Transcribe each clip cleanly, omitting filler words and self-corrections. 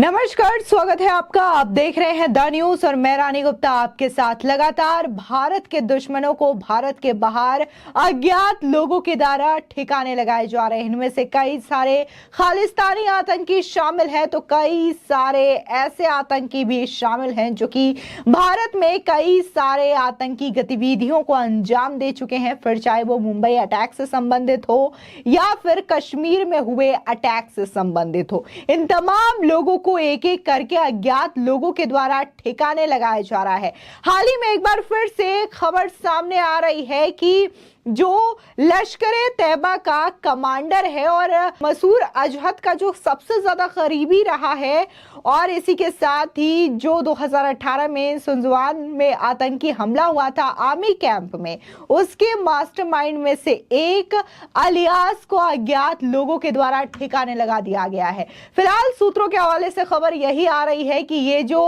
नमस्कार, स्वागत है आपका। आप देख रहे हैं द न्यूज और मैं रानी गुप्ता आपके साथ। लगातार भारत के दुश्मनों को भारत के बाहर अज्ञात लोगों के द्वारा ठिकाने लगाए जा रहे हैं। इनमें से कई सारे खालिस्तानी आतंकी शामिल हैं, तो कई सारे ऐसे आतंकी भी शामिल हैं जो कि भारत में कई सारे आतंकी गतिविधियों को अंजाम दे चुके हैं, फिर चाहे वो मुंबई अटैक से संबंधित हो या फिर कश्मीर में हुए अटैक से संबंधित हो। इन तमाम लोगों को एक एक करके अज्ञात लोगों के द्वारा ठिकाने लगाया जा रहा है। हाल ही में एक बार फिर से खबर सामने आ रही है कि जो लश्कर-ए तैयबा का कमांडर है और मसूद अजहर का जो सबसे ज्यादा करीबी रहा है, और इसी के साथ ही जो 2018 में सुंजवान में आतंकी हमला हुआ था आर्मी कैंप में, उसके मास्टरमाइंड में से एक अलियास को अज्ञात लोगों के द्वारा ठिकाने लगा दिया गया है। फिलहाल सूत्रों के हवाले से खबर यही आ रही है कि ये जो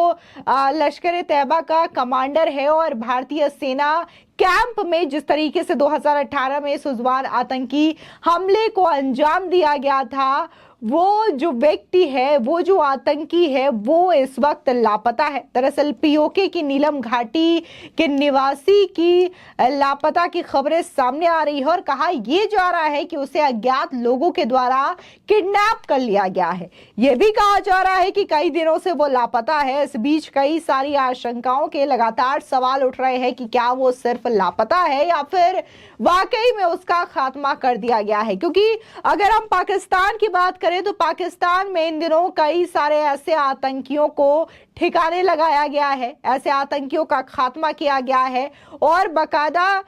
लश्कर-ए तैयबा का कमांडर है और भारतीय सेना कैंप में जिस तरीके से 2018 में सुंजवान आतंकी हमले को अंजाम दिया गया था, वो जो व्यक्ति है, वो जो आतंकी है, वो इस वक्त लापता है। दरअसल पीओके की नीलम घाटी के निवासी की लापता की खबरें सामने आ रही है और कहा यह जा रहा है कि उसे अज्ञात लोगों के द्वारा किडनैप कर लिया गया है। यह भी कहा जा रहा है कि कई दिनों से वो लापता है। इस बीच कई सारी आशंकाओं के लगातार सवाल उठ रहे हैं कि क्या वो सिर्फ लापता है या फिर वाकई में उसका खात्मा कर दिया गया है। क्योंकि अगर हम पाकिस्तान की बात करें तो पाकिस्तान में इन दिनों कई सारे ऐसे आतंकियों को ठिकाने लगाया गया है, ऐसे आतंकियों का खात्मा किया गया है, और बकायदा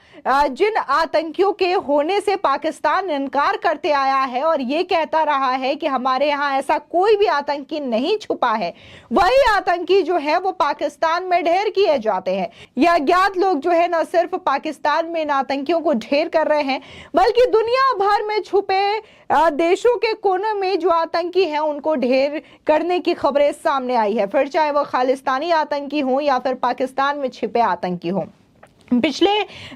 जिन आतंकियों के होने से पाकिस्तान इनकार करते आया है और ये कहता रहा है कि हमारे यहाँ ऐसा कोई भी आतंकी नहीं छुपा है, वही आतंकी जो है वो पाकिस्तान में ढेर किए जाते हैं। ये अज्ञात लोग जो है न सिर्फ पाकिस्तान में इन आतंकियों को ढेर कर रहे हैं, बल्कि दुनिया भर में छुपे देशों के कोने में जो आतंकी हैं उनको ढेर करने की खबरें सामने आई है, फिर चाहे वो खालिस्तानी आतंकी हो या फिर पाकिस्तान में छिपे आतंकी हो। पिछले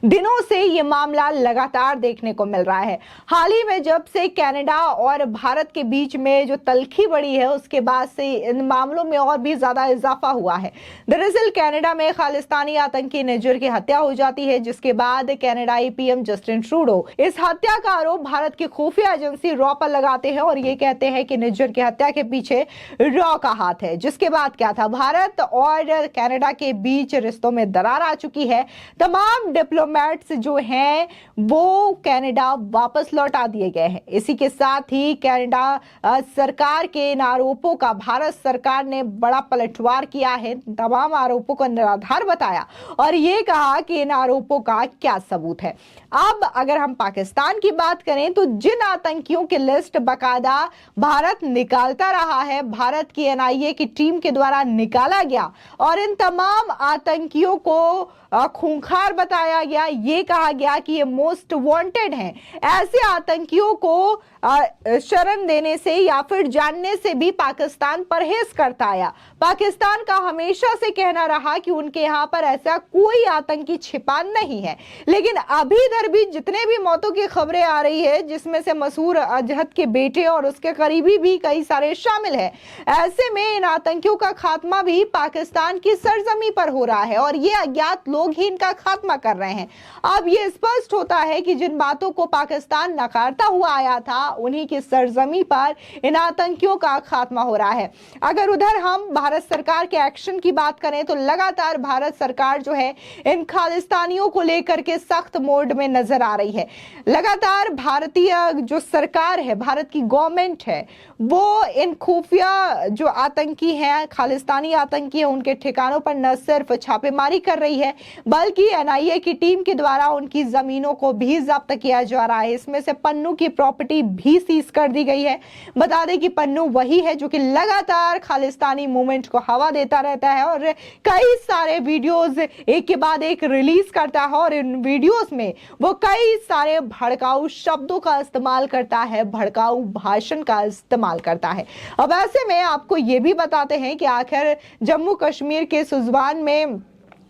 दिनों से ये मामला लगातार देखने को मिल रहा है। हाल ही में जब से कनाडा और भारत के बीच में जो तल्खी बढ़ी है, उसके बाद से इन मामलों में और भी ज्यादा इजाफा हुआ है। दरअसल कनाडा में खालिस्तानी आतंकी निज्जर की हत्या हो जाती है, जिसके बाद कनाडाई पीएम जस्टिन ट्रूडो इस हत्या का आरोप भारत की खुफिया एजेंसी रॉ पर लगाते हैं और ये कहते हैं कि निज्जर की हत्या के पीछे रॉ का हाथ है। जिसके बाद क्या था, भारत और कनाडा के बीच रिश्तों में दरार आ चुकी है। तमाम डिप्लोमेट्स जो हैं वो कनाडा वापस लौटा दिए गए हैं। इसी के साथ ही कनाडा सरकार के इन आरोपों का भारत सरकार ने बड़ा पलटवार किया है, तमाम आरोपों को निराधार बताया और ये कहा कि इन आरोपों का क्या सबूत है। अब अगर हम पाकिस्तान की बात करें तो जिन आतंकियों की लिस्ट बकायदा भारत निकालता रहा है, भारत की एनआईए की टीम के द्वारा निकाला गया और इन तमाम आतंकियों को खूंखार बताया गया, ये कहा गया कि ये मोस्ट वांटेड हैं। ऐसे आतंकियों को शरण देने से या फिर जानने से भी पाकिस्तान परहेज करता आया। पाकिस्तान का हमेशा से कहना रहा कि उनके यहाँ पर ऐसा कोई आतंकी छिपा नहीं है, लेकिन अभी इधर भी जितने भी मौतों की खबरें आ रही है, जिसमें से मसूद अजहर के बेटे और उसके करीबी भी कई सारे शामिल है, ऐसे में इन आतंकियों का खात्मा भी पाकिस्तान की सरजमी पर हो रहा है और ये अज्ञात लोग ही इनका खात्मा कर रहे हैं। अब ये स्पष्ट होता है कि जिन बातों को पाकिस्तान नकारता हुआ आया था, उन्हीं की सरजमी पर इन आतंकियों का खात्मा हो रहा है। अगर उधर हम भारत सरकार के एक्शन की बात करें तो लगातार भारत सरकार जो है इन खालिस्तानियों को लेकर के सख्त मोड में नजर आ रही है। लगातार भारतीय जो सरकार है, भारत की गवर्नमेंट है, वो इन खुफिया जो आतंकी हैं, खालिस्तानी आतंकी है, उनके ठिकानों पर न सिर्फ छापेमारी कर रही है बल्कि एनआईए की टीम के द्वारा उनकी जमीनों को भी जब्त किया जा रहा है। इसमें से पन्नू की प्रॉपर्टी भी सीज कर दी गई है। बता दें कि पन्नू वही है जो कि लगातार खालिस्तानी मूवमेंट को हवा देता रहता है और कई सारे वीडियोस एक के बाद एक रिलीज करता है और इन वीडियोस में वो कई सारे भड़काऊ शब्दों का इस्तेमाल करता है, भड़काऊ भाषण का इस्तेमाल करता है। अब ऐसे में आपको ये भी बताते हैं कि आखिर जम्मू कश्मीर के सुजवान में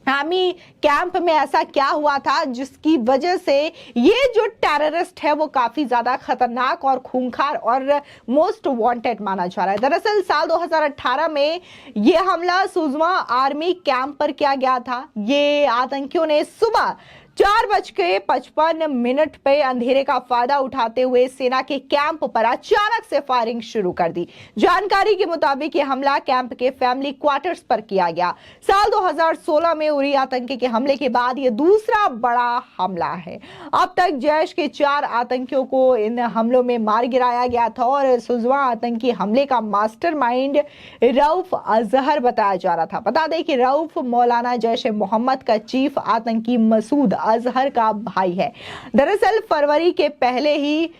आर्मी कैंप में ऐसा क्या हुआ था जिसकी वजह से ये जो टेररिस्ट है वो काफी ज्यादा खतरनाक और खूंखार और मोस्ट वांटेड माना जा रहा है। दरअसल साल 2018 में ये हमला सुजमा आर्मी कैंप पर किया गया था। ये आतंकियों ने सुबह 4:55 पे अंधेरे का फायदा उठाते हुए सेना के कैंप पर अचानक से फायरिंग शुरू कर दी। जानकारी के मुताबिक ये हमला कैंप के फैमिली क्वार्टर्स पर किया गया। साल 2016 में उरी आतंकी के हमले के बाद ये दूसरा बड़ा हमला है। अब तक जैश के 4 आतंकियों को इन हमलों में मार गिराया गया था और सुजवा आतंकी हमले का मास्टरमाइंड रऊफ अजहर बताया जा रहा था। बता दें कि रऊफ मौलाना जैश ए मोहम्मद का चीफ आतंकी मसूद अजहर का भाई है। दरअसल फरवरी के पहले ही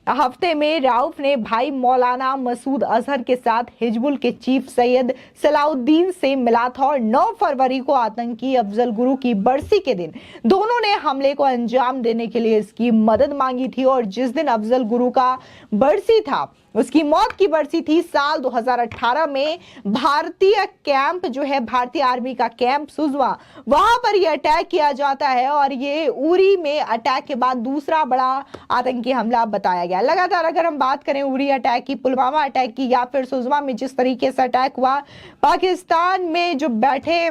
हफ्ते में राउफ ने भाई मौलाना मसूद अजहर के साथ हिजबुल के चीफ सैयद सलाउद्दीन से मिला था और 9 फरवरी को आतंकी अफजल गुरु की बरसी के दिन दोनों ने हमले को अंजाम देने के लिए इसकी मदद मांगी थी। और जिस दिन अफजल गुरु का बरसी था, उसकी मौत की बरसी थी, साल 2018 में भारतीय कैंप जो है, भारतीय आर्मी का कैंप सुजवा, वहां पर यह अटैक किया जाता है और ये उरी में अटैक के बाद दूसरा बड़ा आतंकी हमला बताया गया। लगातार अगर हम बात करें उरी अटैक की, पुलवामा अटैक की या फिर सुजवा में जिस तरीके से अटैक हुआ, पाकिस्तान में जो बैठे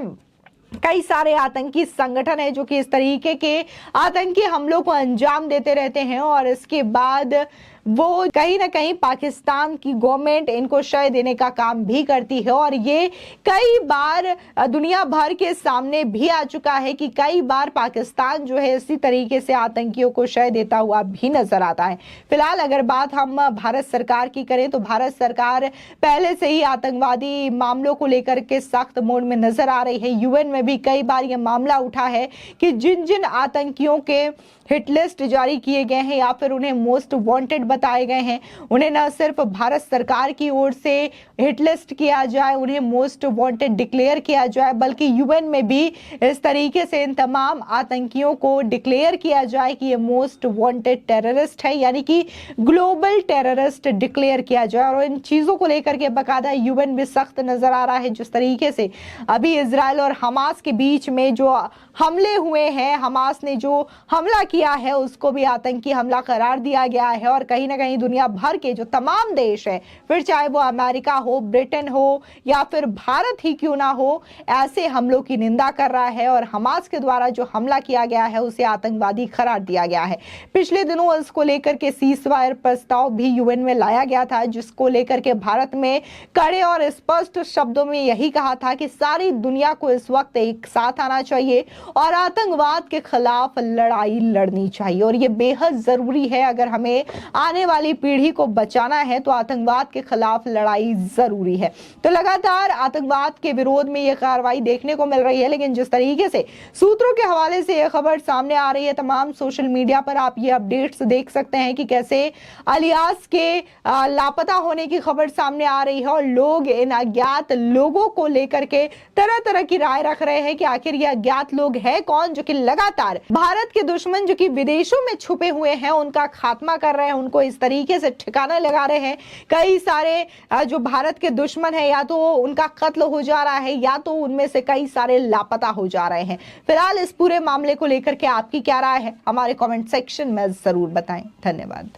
कई सारे आतंकी संगठन है जो कि इस तरीके के आतंकी हमलों को अंजाम देते रहते हैं और इसके बाद वो कहीं ना कहीं पाकिस्तान की गवर्नमेंट इनको शय देने का काम भी करती है। और ये कई बार दुनिया भर के सामने भी आ चुका है कि कई बार पाकिस्तान जो है इसी तरीके से आतंकियों को शय देता हुआ भी नजर आता है। फिलहाल अगर बात हम भारत सरकार की करें तो भारत सरकार पहले से ही आतंकवादी मामलों को लेकर के सख्त मोड में नजर आ रही है। यूएन में भी कई बार यह मामला उठा है कि जिन जिन आतंकियों के हिट लिस्ट जारी किए गए हैं या फिर उन्हें मोस्ट वांटेड बताए गए हैं, उन्हें न सिर्फ भारत सरकार की ओर से हिट लिस्ट किया जाए, उन्हें मोस्ट वांटेड डिक्लेयर किया जाए, बल्कि यूएन में भी इस तरीके से इन तमाम आतंकियों को डिक्लेयर किया जाए कि ये मोस्ट वांटेड टेररिस्ट है, यानी कि ग्लोबल टेररिस्ट डिक्लेयर किया जाए। और इन चीजों को लेकर के बकायदा यूएन भी सख्त नजर आ रहा है। जिस तरीके से अभी इजराइल और हमास के बीच में जो हमले हुए हैं, हमास ने जो हमला किया है उसको भी आतंकी हमला करार दिया गया है और कहीं ना कहीं दुनिया भर के जो तमाम देश है, फिर चाहे वो अमेरिका हो, ब्रिटेन हो या फिर भारत ही क्यों ना हो, ऐसे हमलों की निंदा कर रहा है और हमास के द्वारा जो हमला किया गया है उसे आतंकवादी करार दिया गया है। पिछले दिनों इसको लेकर के सीजफायर प्रस्ताव भी यूएन में लाया गया था, जिसको लेकर के भारत में कड़े और स्पष्ट शब्दों में यही कहा था कि सारी दुनिया को इस वक्त एक साथ आना चाहिए और आतंकवाद के खिलाफ लड़ाई लड़नी चाहिए। और ये बेहद जरूरी है। अगर हमें आने वाली पीढ़ी को बचाना है तो आतंकवाद के खिलाफ लड़ाई जरूरी है। तो लगातार आतंकवाद के विरोध में यह कार्रवाई देखने को मिल रही है, लेकिन जिस तरीके से सूत्रों के हवाले से यह खबर सामने आ रही है, तमाम सोशल मीडिया पर आप ये अपडेट्स देख सकते हैं कि कैसे अलियास के लापता होने की खबर सामने आ रही है और लोग इन अज्ञात लोगों को लेकर के तरह तरह की राय रख रहे हैं कि आखिर ये अज्ञात लोग है कौन जो कि लगातार भारत के दुश्मन जो कि विदेशों में छुपे हुए हैं उनका खात्मा कर रहे हैं, उनको इस तरीके से ठिकाना लगा रहे हैं। कई सारे जो भारत के दुश्मन है या तो उनका कत्ल हो जा रहा है या तो उनमें से कई सारे लापता हो जा रहे हैं। फिलहाल इस पूरे मामले को लेकर के आपकी क्या राय है, हमारे कमेंट सेक्शन में जरूर बताएं। धन्यवाद।